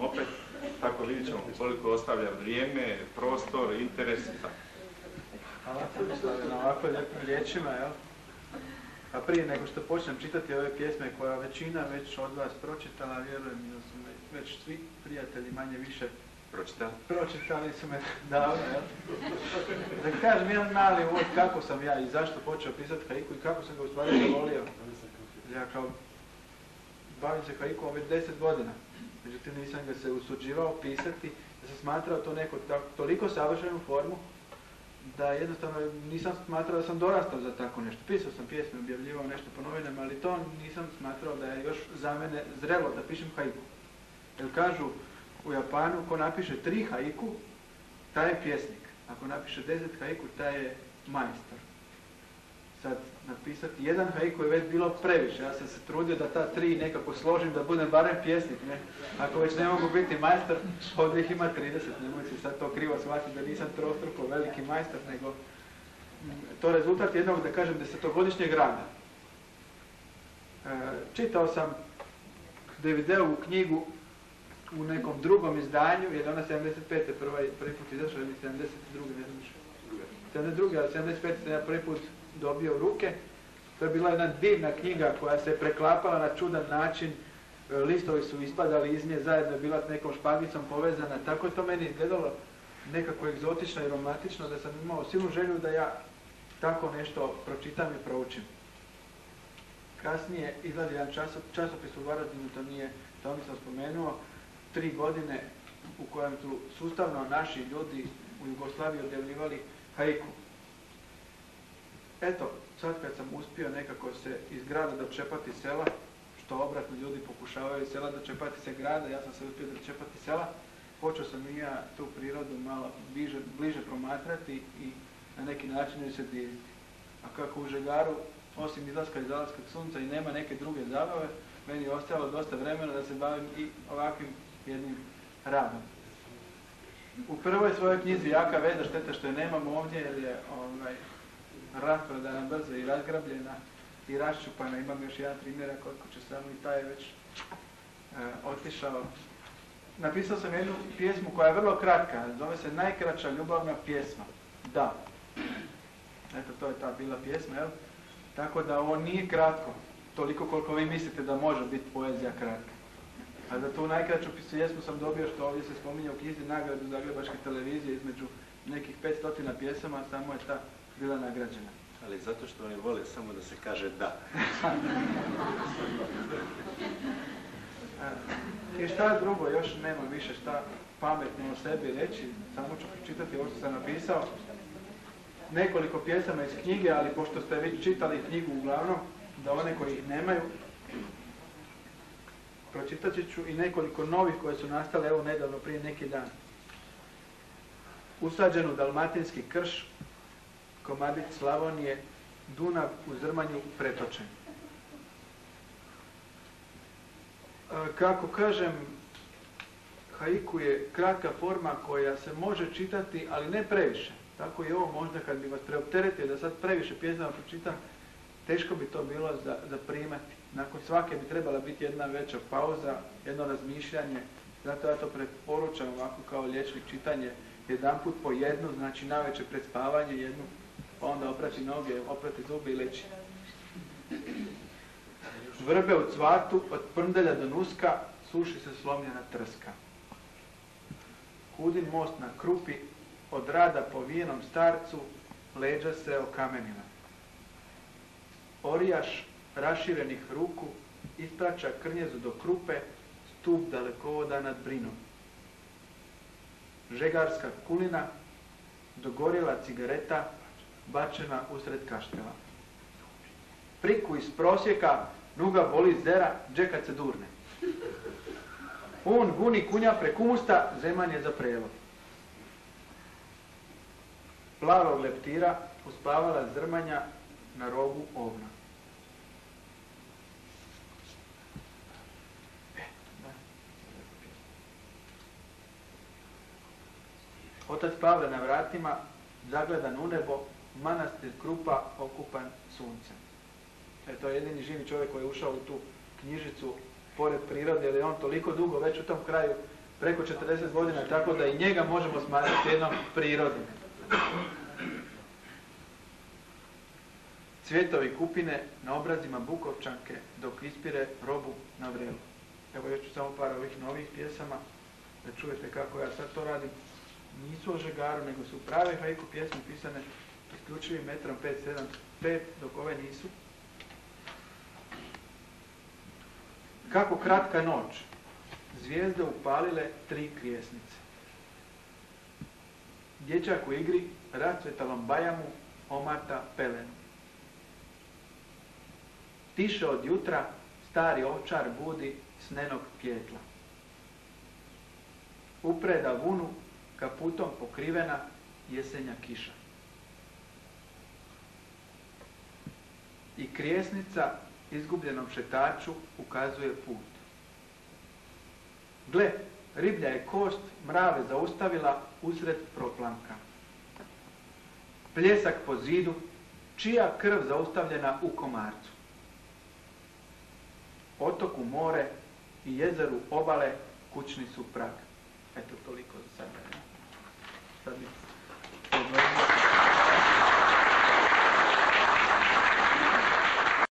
opet, tako vidjet ćemo koliko ostavlja vrijeme, prostor, interes i tako. Hvala Tomislave na ovako lijepim riječima, jel? A prije nego što počnem čitati ove pjesme koja većina već od vas pročitala, vjerujem da su me već svi prijatelji manje više pročitali su me davno, jel? Da kažem jedan mali uvod kako sam ja i zašto počeo pisati haiku i kako sam ga u stvari zavolio. Ja kao bavim se haikom već 10 godina. Međutim, nisam ga se usuđivao pisati, da sam smatrao to neko toliko savršenu formu, da jednostavno nisam smatrao da sam dorastao za tako nešto. Pisao sam pjesme, objavljivao nešto po novinama, ali to nisam smatrao da je još za mene zrelo da pišem haiku. Jer kažu u Japanu, ko napiše 3 haiku, taj je pjesnik. Ako napiše 10 haiku, taj je majstor. Sad, napisati jedan haiku je već bilo previše. Ja sam se trudio da ta 3 nekako složim, da budem barem pjesnik, ne? Ako već ne mogu biti majstor, ovdje ih ima 30. Nemojte sad to krivo shvatiti da nisam trostruko veliki majstor, nego to je rezultat jednog, da kažem, 10-godišnjeg rada. Čitao sam DVD-ovu knjigu u nekom drugom izdanju, jer ona 75. prvi put izašla, ili 72. ne znam što. 72. ali 75. sam ja prvi put dobio u ruke. To je bila jedna divna knjiga koja se preklapala na čudan način. Listovi su ispadali iz nje, zajedno je bila s nekom špagicom povezana. Tako je to meni izgledalo nekako egzotično i romantično, da sam imao silnu želju da ja tako nešto pročitam i proučim. Kasnije izlazi jedan časopis u Varaždinu, to nisam spomenuo, 3 godine u kojem su sustavno naši ljudi u Jugoslaviji objavljivali haiku. Eto, sad kad sam uspio nekako se iz grada dočepati sela, što obratno ljudi pokušavaju iz sela dočepati se grada, ja sam se uspio dočepati sela, počeo sam i ja tu prirodu malo bliže promatrati i na neki način joj se diviti. A kako u Žegaru, osim izlaska i zalaska sunca i nema neke druge zabave, meni je ostalo dosta vremena da se bavim i ovakvim jednim radom. U prvoj svojoj knjizi Jaka veza, šteta što je nemam ovdje, jer je rasprodana brzo i razgrabljena i raščupana. Imam još jedan primjerak kod kuće, samo i taj je već otišao. Napisao sam jednu pjesmu koja je vrlo kratka, zove se Najkraća ljubavna pjesma. Da. Eto, to je ta bila pjesma, jel? Tako da ovo nije kratko, toliko koliko vi mislite da može biti poezija kratka. A za tu najkraću pjesmu sam dobio, što ovdje se spominje u knjizi, nagradu Zagrebačke televizije između nekih 500 pjesama, samo je ta bila nagrađena. Ali zato što oni vole samo da se kaže da. I šta drugo, još nema više šta pametno o sebi reći, samo ću pročitati ovo što sam napisao. Nekoliko pjesama iz knjige, ali pošto ste već čitali knjigu uglavnom, da one koji nemaju, pročitat ću i nekoliko novih koje su nastale evo nedavno prije neki dan. Usađen u dalmatinski krš, komadić Slavonije, Dunav u Zrmanju pretočen. Kako kažem, haiku je kratka forma koja se može čitati, ali ne previše. Tako i ovo možda kad bi vas preopteretio da sad previše pjesama pročitam, teško bi to bilo za primati. Nakon svake bi trebala biti jedna veća pauza, jedno razmišljanje. Zato ja to preporučam ovako kao liječnik čitanje jedanput po jednu, znači navečer pred spavanje jednu, pa onda oprati noge, oprati zubi i leći. Vrbe u cvatu, od prndelja do nuska, suši se slomljena trska. Hudin most na krupi, od rada povijenom starcu, leđa se okamenila. Orijaš raširenih ruku, ispraća krnjezu do krupe, stup dalekovoda nad Brinom. Žegarska kulina, dogorjela cigareta, bačena usred kaštela. Priku iz prosjeka, nuga boli zera, džekat se durne. On guni kunja preko usta, zeman je za prelov. Plavog leptira uspavala zrmanja na rogu ovna. Otac Pavle na vratima, zagledan u nebo, manastir Krupa okupan suncem. To je jedini živi čovjek koji je ušao u tu knjižicu pored prirode, jer je on toliko dugo već u tom kraju preko 40 godina, tako da i njega možemo smatrati jednom prirodnim. Cvjetovi kupine na obrazima Bukovčanke dok ispire robu na vrelu. Evo još ću samo par ovih novih pjesama da čujete kako ja sad to radim. Nisu o žegaru, nego su prave haiku pjesme pisane isključivim metrom 575, dok ove nisu. Kako kratka noć, zvijezde upalile 3 krijesnice. Dječak u igri rascvetalom bajamu omata pelenu. Tiše od jutra stari ovčar budi snenog pjetla. Upreda vunu kaputom pokrivena jesenja kiša. I krijesnica izgubljenom šetaču ukazuje put. Gle, riblja je kost mrave zaustavila usred proplanka. Pljesak po zidu, čija krv zaustavljena u komarcu. Otoku more i jezeru obale kućni su prag. Eto, toliko za sada.